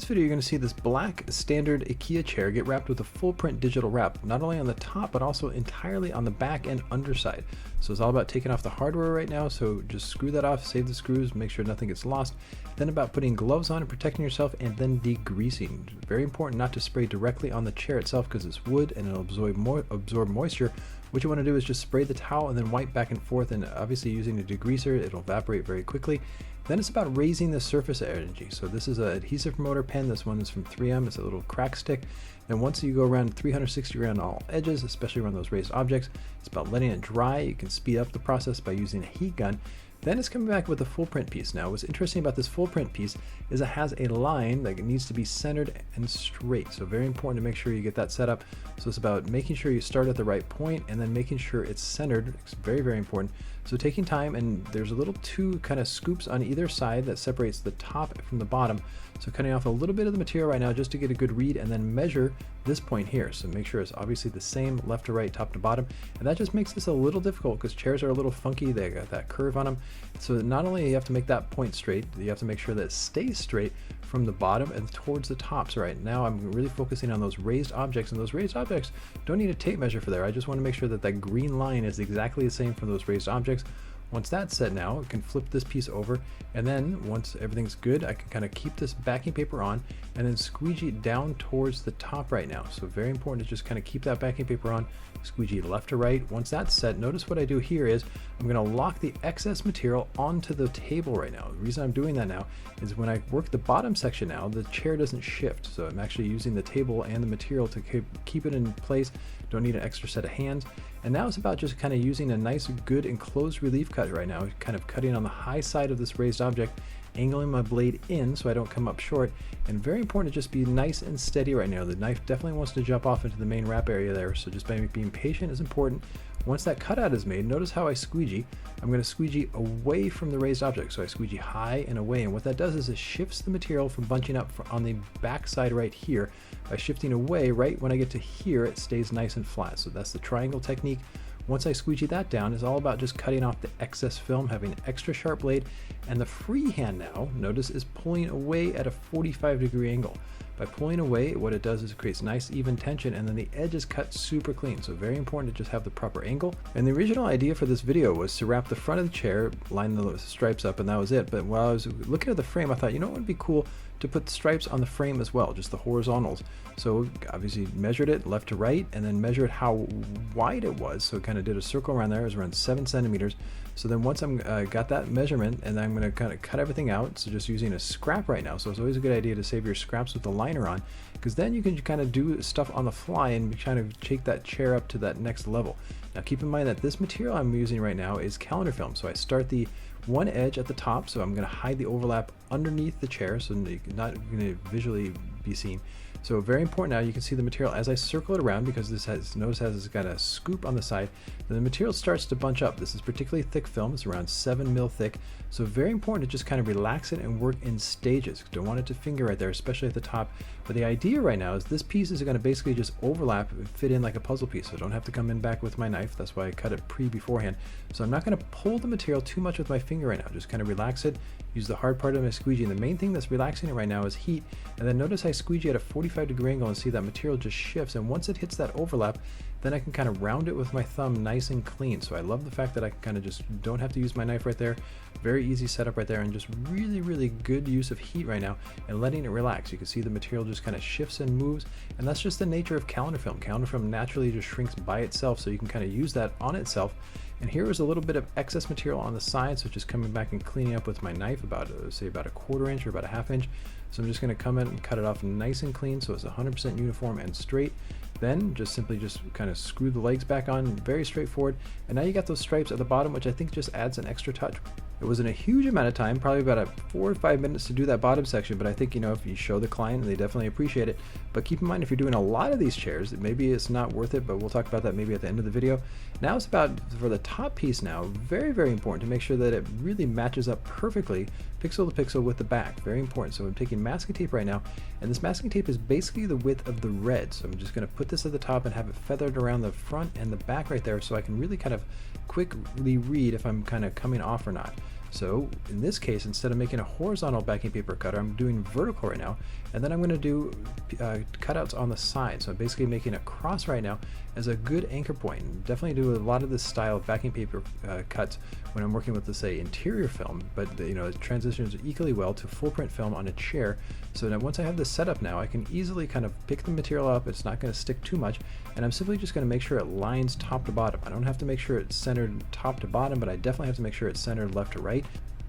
this video, you're going to see this black standard IKEA chair get wrapped with a full print digital wrap, not only on the top, but also entirely on the back and underside. So it's all about taking off the hardware right now. So just screw that off, save the screws, make sure nothing gets lost. Then about putting gloves on and protecting yourself, and then degreasing. Very important not to spray directly on the chair itself because it's wood and it'll absorb moisture. What you want to do is just spray the towel and then wipe back and forth, and obviously using a degreaser, it'll evaporate very quickly. Then it's about raising the surface energy. So this is an adhesive promoter pen. This one is from 3M. It's a little crack stick. Then once you go around 360 around all edges, especially around those raised objects, it's about letting it dry. You can speed up the process by using a heat gun. Then it's coming back with a full print piece. Now what's interesting about this full print piece is it has a line that needs to be centered and straight. So very important to make sure you get that set up. So it's about making sure you start at the right point and then making sure it's centered. It's very, very important. So taking time, and there's a little two kind of scoops on either side that separates the top from the bottom. So cutting off a little bit of the material right now just to get a good read, and then measure this point here. So make sure it's obviously the same left to right, top to bottom. And that just makes this a little difficult because chairs are a little funky. They got that curve on them. So not only you have to make that point straight, you have to make sure that it stays straight from the bottom and towards the top. So right now I'm really focusing on those raised objects, and those raised objects don't need a tape measure for there. I just want to make sure that that green line is exactly the same for those raised objects. Once that's set now, I can flip this piece over, and then once everything's good, I can kind of keep this backing paper on and then squeegee it down towards the top right now. So very important to just kind of keep that backing paper on, squeegee left to right. Once that's set, notice what I do here is I'm going to lock the excess material onto the table right now. The reason I'm doing that now is when I work the bottom section now, the chair doesn't shift. So I'm actually using the table and the material to keep it in place. Don't need an extra set of hands. And now it's about just kind of using a nice, good enclosed relief cut right now, kind of cutting on the high side of this raised object, angling my blade in so I don't come up short. And very important to just be nice and steady right now. The knife definitely wants to jump off into the main wrap area there, so just by being patient is important. Once that cutout is made, notice how I squeegee. I'm going to squeegee away from the raised object. So I squeegee high and away, and what that does is it shifts the material from bunching up on the back side right here. By shifting away, right when I get to here, it stays nice and flat. So that's the triangle technique. Once I squeegee that down, it's all about just cutting off the excess film, having an extra sharp blade, and the free hand now, notice, is pulling away at a 45-degree angle. By pulling away, what it does is it creates nice even tension, and then the edge is cut super clean. So very important to just have the proper angle. And the original idea for this video was to wrap the front of the chair, line the stripes up, and that was it. But while I was looking at the frame, I thought, you know what would be cool? To put the stripes on the frame as well, just the horizontals. So obviously measured it left to right, and then measured how wide it was. So kind of did a circle around there. It was around 7 centimeters. So then once I'm got that measurement, and I'm going to kind of cut everything out. So just using a scrap right now. So it's always a good idea to save your scraps with the liner on, because then you can kind of do stuff on the fly and kind of take that chair up to that next level. Now keep in mind that this material I'm using right now is calendar film. So I start the one edge at the top, so I'm going to hide the overlap underneath the chair so not going to visually be seen. So very important now, you can see the material as I circle it around, because this has, notice it's got a scoop on the side, and the material starts to bunch up. This is particularly thick film, it's around 7 mil thick. So very important to just kind of relax it and work in stages. Don't want it to finger right there, especially at the top. But the idea right now is this piece is going to basically just overlap and fit in like a puzzle piece. So I don't have to come in back with my knife. That's why I cut it beforehand. So I'm not going to pull the material too much with my finger right now. Just kind of relax it. Use the hard part of my squeegee. And the main thing that's relaxing it right now is heat. And then notice I squeegee at a 45-degree angle and see that material just shifts. And once it hits that overlap, then I can kind of round it with my thumb nice and clean. So I love the fact that I kind of just don't have to use my knife right there. Very easy setup right there, and just really, really good use of heat right now and letting it relax. You can see the material just kind of shifts and moves, and that's just the nature of calendar film. Calendar film naturally just shrinks by itself, so you can kind of use that on itself. And here is a little bit of excess material on the side, so just coming back and cleaning up with my knife about, say, about a 1/4 inch or about a 1/2 inch. So I'm just going to come in and cut it off nice and clean so it's 100% uniform and straight. Then just simply kind of screw the legs back on, very straightforward. And now you got those stripes at the bottom, which I think just adds an extra touch. It wasn't a huge amount of time, probably about 4 or 5 minutes to do that bottom section, but I think, you know, if you show the client, they definitely appreciate it. But keep in mind, if you're doing a lot of these chairs, maybe it's not worth it, but we'll talk about that maybe at the end of the video. Now it's about, for the top piece now, very, very important to make sure that it really matches up perfectly, pixel to pixel with the back. Very important. So I'm taking masking tape right now, and this masking tape is basically the width of the red. So I'm just going to put this at the top and have it feathered around the front and the back right there, so I can really kind of quickly read if I'm kind of coming off or not. So in this case, instead of making a horizontal backing paper cutter, I'm doing vertical right now, and then I'm going to do cutouts on the side. So I'm basically making a cross right now as a good anchor point. And definitely do a lot of this style of backing paper cuts when I'm working with, let's say, interior film, but it transitions equally well to full print film on a chair. So now once I have this set up now, I can easily kind of pick the material up. It's not going to stick too much, and I'm simply just going to make sure it lines top to bottom. I don't have to make sure it's centered top to bottom, but I definitely have to make sure it's centered left to right.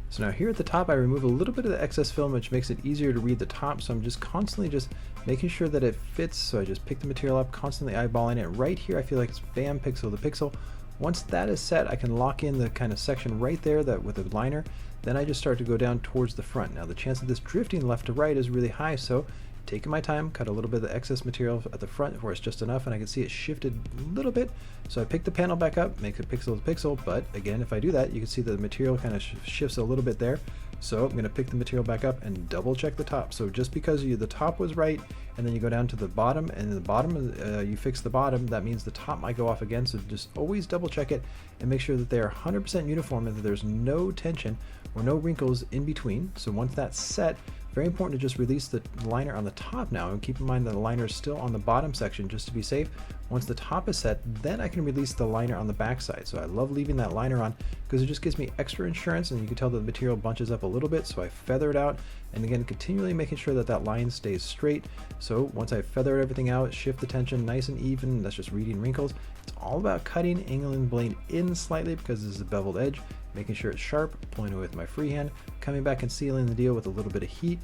So now here at the top, I remove a little bit of the excess film, which makes it easier to read the top. So I'm just constantly just making sure that it fits. So I just pick the material up, constantly eyeballing it. Right here, I feel like it's bam, pixel to pixel. Once that is set, I can lock in the kind of section right there that with a liner. Then I just start to go down towards the front. Now the chance of this drifting left to right is really high, so taking my time, cut a little bit of the excess material at the front where it's just enough, and I can see it shifted a little bit. So I pick the panel back up, make it pixel to pixel, but again, if I do that, you can see that the material kind of shifts a little bit there. So I'm going to pick the material back up and double check the top. So just because the top was right, and then you go down to the bottom, and the bottom you fix the bottom, that means the top might go off again. So just always double check it and make sure that they are 100% uniform and that there's no tension or no wrinkles in between. So once that's set, very important to just release the liner on the top now, and keep in mind that the liner is still on the bottom section just to be safe. Once the top is set, then I can release the liner on the back side. So I love leaving that liner on because it just gives me extra insurance, and you can tell that the material bunches up a little bit, so I feather it out, and again continually making sure that that line stays straight. So once I feather everything out, shift the tension nice and even, that's just reading wrinkles. It's all about cutting, angling the blade in slightly because this is a beveled edge, making sure it's sharp, pulling it with my freehand, coming back and sealing the deal with a little bit of heat,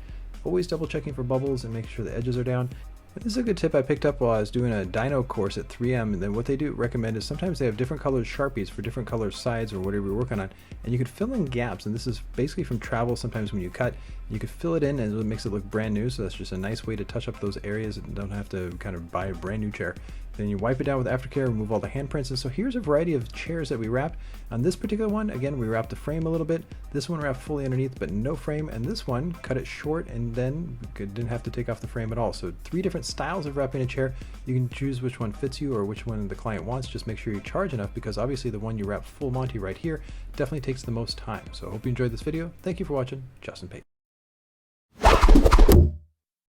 always double checking for bubbles and making sure the edges are down. And this is a good tip I picked up while I was doing a dyno course at 3M, and then what they do recommend is sometimes they have different colored Sharpies for different color sides or whatever you're working on, and you could fill in gaps, and this is basically from travel. Sometimes when you cut, you could fill it in and it makes it look brand new, so that's just a nice way to touch up those areas and don't have to kind of buy a brand new chair. Then you wipe it down with aftercare, remove all the handprints. And so here's a variety of chairs that we wrapped. On this particular one, again, we wrapped the frame a little bit. This one wrapped fully underneath, but no frame. And this one, cut it short and then didn't have to take off the frame at all. So 3 different styles of wrapping a chair. You can choose which one fits you or which one the client wants. Just make sure you charge enough, because obviously the one you wrap full Monty right here definitely takes the most time. So I hope you enjoyed this video. Thank you for watching. Justin Pate.